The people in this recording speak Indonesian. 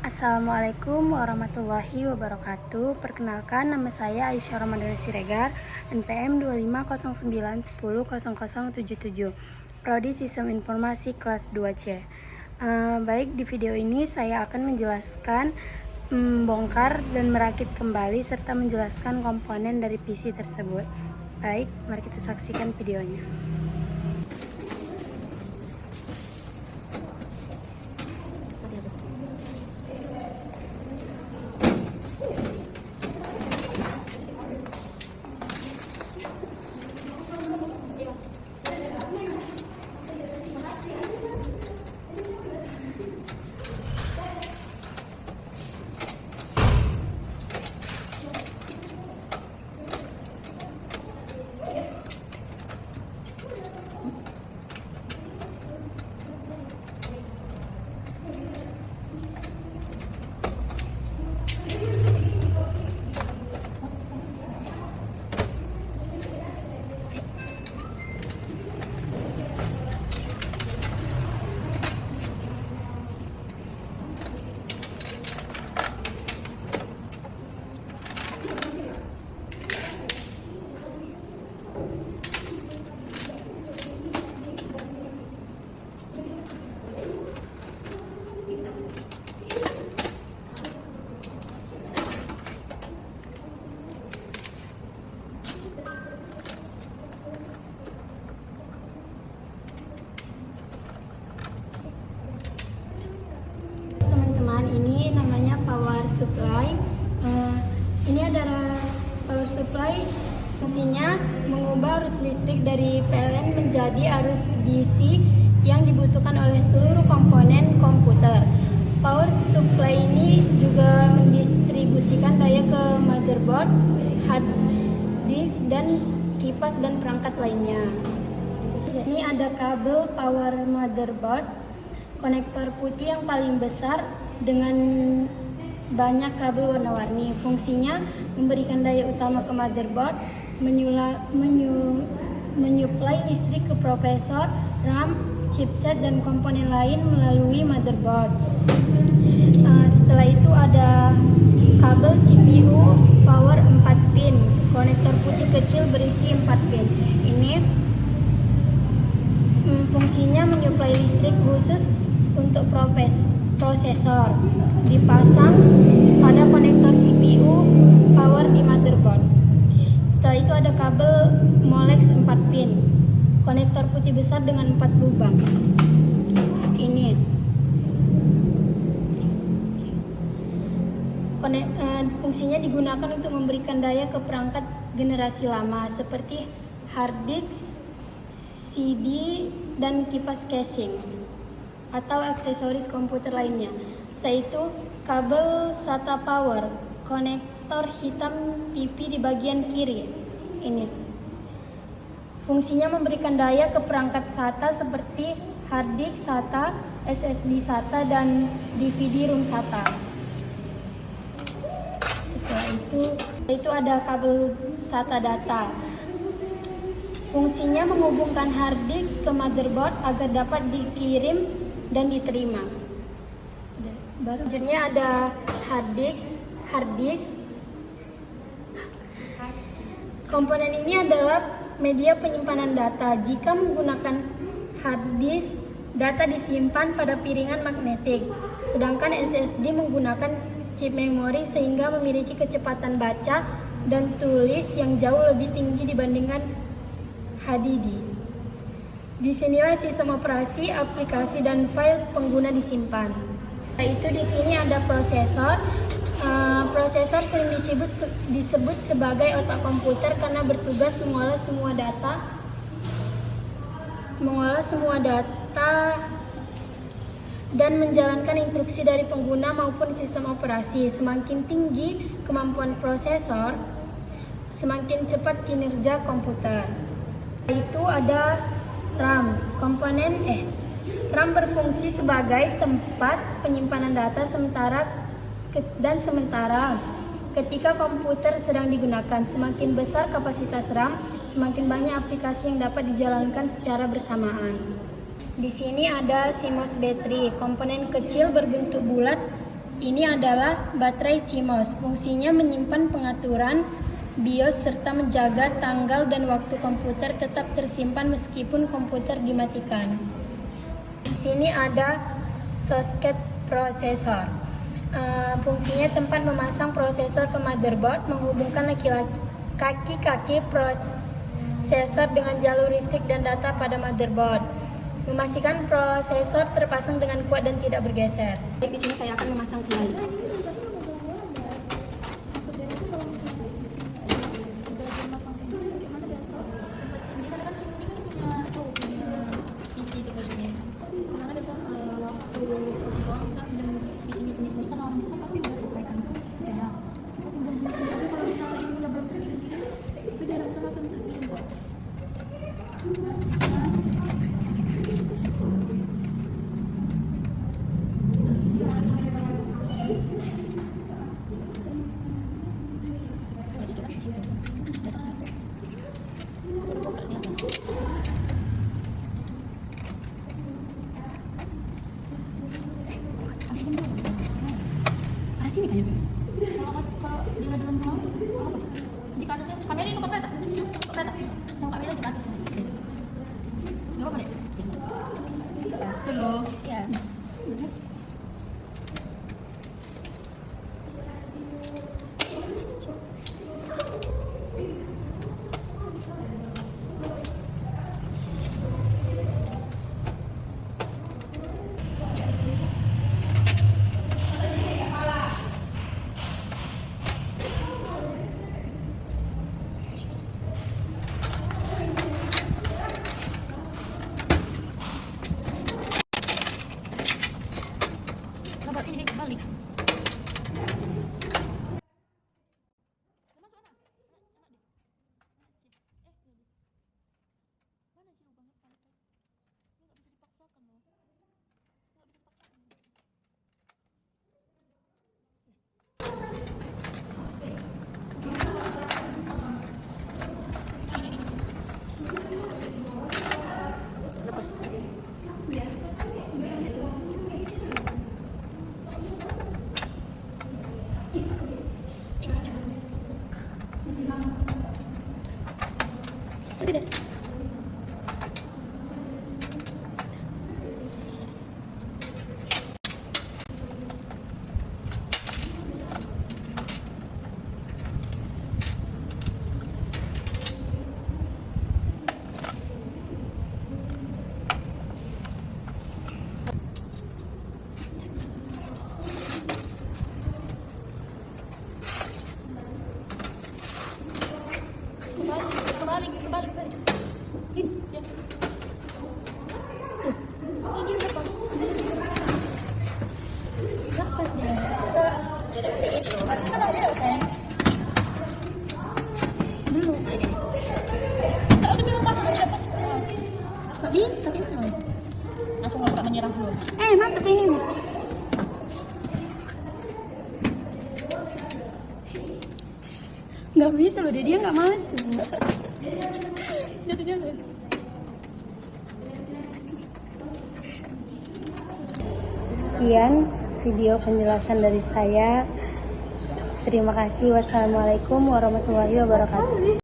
Assalamualaikum warahmatullahi wabarakatuh. Perkenalkan, nama saya Aisyah Ramadhani Siregar, NPM 2509100077, Prodi Sistem Informasi kelas 2C. Baik, di video ini saya akan menjelaskan membongkar dan merakit kembali serta menjelaskan komponen dari PC tersebut. Baik, mari kita saksikan videonya. Ini namanya power supply. Ini adalah power supply. Fungsinya mengubah arus listrik dari PLN menjadi arus DC yang dibutuhkan oleh seluruh komponen komputer. Power supply ini juga mendistribusikan daya ke motherboard, hard disk, dan kipas dan perangkat lainnya. Ini ada kabel power motherboard, konektor putih yang paling besar dengan banyak kabel warna-warni. Fungsinya memberikan daya utama ke motherboard, menyuplai listrik ke prosesor, RAM, chipset, dan komponen lain melalui motherboard. Setelah itu ada kabel CPU power 4 pin, konektor putih kecil berisi 4 pin. Ini fungsinya menyuplai listrik khusus untuk prosesor, dipasang pada konektor CPU power di motherboard. Setelah itu ada kabel Molex 4 pin, konektor putih besar dengan 4 lubang. Ini fungsinya digunakan untuk memberikan daya ke perangkat generasi lama seperti hard disk, CD, dan kipas casing atau aksesoris komputer lainnya. Setelah itu kabel SATA power, konektor hitam TV di bagian kiri. Ini fungsinya memberikan daya ke perangkat SATA seperti hard disk SATA, SSD SATA, dan DVD ROM SATA. Setelah itu ada kabel SATA data. Fungsinya menghubungkan hard disk ke motherboard agar dapat dikirim dan diterima. Selanjutnya ada hard disk. Komponen ini adalah media penyimpanan data. Jika menggunakan hard disk, data disimpan pada piringan magnetik, sedangkan SSD menggunakan chip memori sehingga memiliki kecepatan baca dan tulis yang jauh lebih tinggi dibandingkan HDD. Disinilah sistem operasi, aplikasi, dan file pengguna disimpan. Itu di sini ada prosesor. Prosesor sering disebut sebagai otak komputer karena bertugas mengolah semua data dan menjalankan instruksi dari pengguna maupun sistem operasi. Semakin tinggi kemampuan prosesor, semakin cepat kinerja komputer. Itu ada RAM. RAM berfungsi sebagai tempat penyimpanan data sementara ketika komputer sedang digunakan. Semakin besar kapasitas RAM, semakin banyak aplikasi yang dapat dijalankan secara bersamaan. Di sini ada CMOS battery, komponen kecil berbentuk bulat Ini adalah baterai CMOS. Fungsinya menyimpan pengaturan BIOS serta menjaga tanggal dan waktu komputer tetap tersimpan meskipun komputer dimatikan. Di sini ada socket prosesor. Fungsinya tempat memasang prosesor ke motherboard, menghubungkan kaki-kaki prosesor dengan jalur listrik dan data pada motherboard. Memastikan prosesor terpasang dengan kuat dan tidak bergeser. Di sini saya akan memasang kembali. Sini kayaknya. Kalau di dalam rumah, di atas kamera itu kok kereta? Kok kereta? Sama kamera di atas. Gak apa-apa deh. Betul loh. Ya. Ini balik. Tidak. Kebalik. Ini ya. Ini lepas. Lepas dia. Mana dia sayang? Belum. Tak udah lepas. Nggak bisa kan? Langsung nggak menyerah dulu. Masuk ke ini. Nggak bisa loh, dia nggak masuk. Jangan. Sekian video penjelasan dari saya. Terima kasih. Wassalamualaikum warahmatullahi wabarakatuh.